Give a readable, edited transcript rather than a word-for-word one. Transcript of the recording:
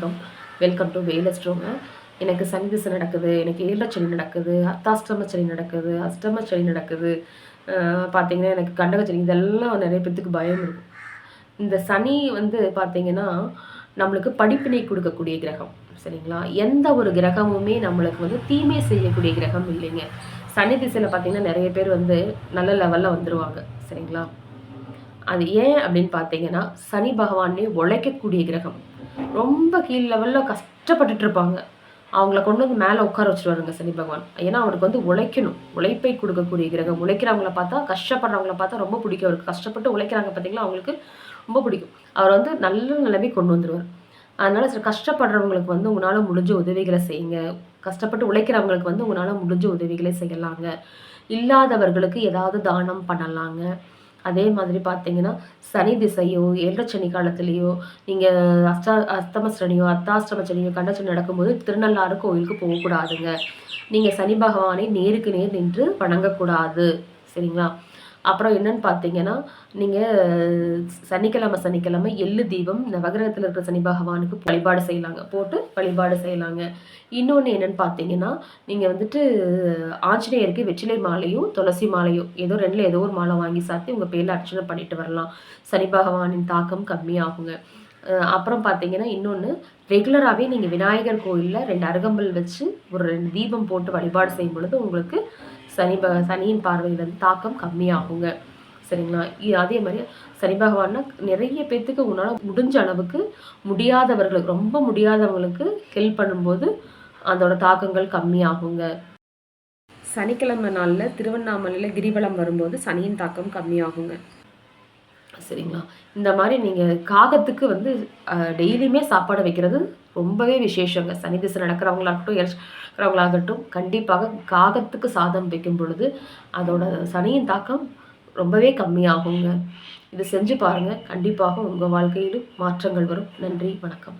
வணக்கம். Welcome to வேலஸ்ட்ரோங்க. எனக்கு சனி திசை நடக்குது, எனக்கு 7 சனி நடக்குது, அர்த்தாஷ்டம சனி நடக்குது, அஷ்டம சனி நடக்குது, பார்த்தீங்கன்னா எனக்கு கண்டக சனி, இதெல்லாம் நிறைய பேத்துக்கு பயம் இருக்கும். இந்த சனி பார்த்தீங்கன்னா நம்மளுக்கு படிப்பினை கொடுக்கக்கூடிய கிரகம், சரிங்களா? எந்த ஒரு கிரகமுமே நம்மளுக்கு தீமை செய்யக்கூடிய கிரகம் இல்லைங்க. சனி திசையில் பார்த்தீங்கன்னா நிறைய பேர் நல்ல லெவலில் வந்துடுவாங்க, சரிங்களா? அது ஏன் அப்படின்னு பார்த்தீங்கன்னா சனி பகவானே உழைக்கக்கூடிய கிரகம். ரொம்ப கீழ் லெவலில் கஷ்டப்பட்டுட்டு இருப்பாங்க, அவங்கள கொண்டு மேலே உட்கார வச்சுருவாருங்க சனி பகவான். ஏன்னா அவருக்கு உழைக்கணும், உழைப்பை கொடுக்கக்கூடிய கிரகம். உழைக்கிறவங்கள பார்த்தா, கஷ்டப்படுறவங்கள பார்த்தா ரொம்ப பிடிக்கும் அவருக்கு. கஷ்டப்பட்டு உழைக்கிறாங்க பார்த்தீங்களா, அவங்களுக்கு ரொம்ப பிடிக்கும். அவர் நல்ல நிலைமை கொண்டு வந்துடுவார். அதனால் சில கஷ்டப்படுறவங்களுக்கு உங்களால் முடிஞ்ச உதவிகளை செய்யுங்க. கஷ்டப்பட்டு உழைக்கிறவங்களுக்கு உங்களால் முடிஞ்ச உதவிகளை செய்யலாங்க. இல்லாதவர்களுக்கு ஏதாவது தானம் பண்ணலாங்க. அதே மாதிரி பார்த்தீங்கன்னா சனி திசையோ 7 சனி காலத்துலேயோ நீங்கள் அஸ்தம சனியோ அர்த்தாஷ்டம சனியோ கண்டச்சனி நடக்கும்போது திருநள்ளாறு கோயிலுக்கு போகக்கூடாதுங்க. நீங்கள் சனி பகவானை நேருக்கு நேர் நின்று வணங்கக்கூடாது, சரிங்களா? அப்புறம் என்னன்னு பார்த்தீங்கன்னா நீங்கள் சனிக்கிழமை எள்ளு தீபம் நவகிரகத்தில் இருக்கிற சனி பகவானுக்கு வழிபாடு செய்யலாங்க, போட்டு வழிபாடு செய்யலாங்க. இன்னொன்று என்னென்னு பார்த்தீங்கன்னா நீங்கள் ஆஞ்சநேயருக்கு வெற்றிலை மாலையும் துளசி மாலையும் ஏதோ ரெண்டில் ஏதோ ஒரு மாலை வாங்கி சாத்தி உங்கள் பேரில் அர்ச்சனை பண்ணிட்டு வரலாம். சனி பகவானின் தாக்கம் கம்மியாகுங்க. அப்புறம் பார்த்தீங்கன்னா இன்னொன்று, ரெகுலராகவே நீங்கள் விநாயகர் கோயிலில் 2 அருகம்புல் வச்சு ஒரு 2 தீபம் போட்டு வழிபாடு செய்யும் பொழுது உங்களுக்கு சனியின் பார்வையிலிருந்து தாக்கம் கம்மியாகுங்க, சரிங்களா? அதே மாதிரி சனி பகவான்னா நிறைய பேர்த்துக்கு உங்களால் முடிஞ்ச அளவுக்கு முடியாதவர்களுக்கு, ரொம்ப முடியாதவங்களுக்கு ஹெல்ப் பண்ணும்போது அதோட தாக்கங்கள் கம்மியாகுங்க. சனிக்கிழமை நாளில் திருவண்ணாமலையில் கிரிவலம் வரும்போது சனியின் தாக்கம் கம்மியாகுங்க, சரிங்களா? இந்த மாதிரி நீங்கள் காகத்துக்கு டெய்லியுமே சாப்பாடு வைக்கிறது ரொம்பவே விசேஷங்க. சனி திசை நடக்கிறவங்களாகட்டும் இருக்கிறவங்களாகட்டும் கண்டிப்பாக காகத்துக்கு சாதம் வைக்கும் பொழுது அதோட சனியின் தாக்கம் ரொம்பவே கம்மியாகுங்க. இது செஞ்சு பாருங்கள், கண்டிப்பாக உங்கள் வாழ்க்கையிலும் மாற்றங்கள் வரும். நன்றி, வணக்கம்.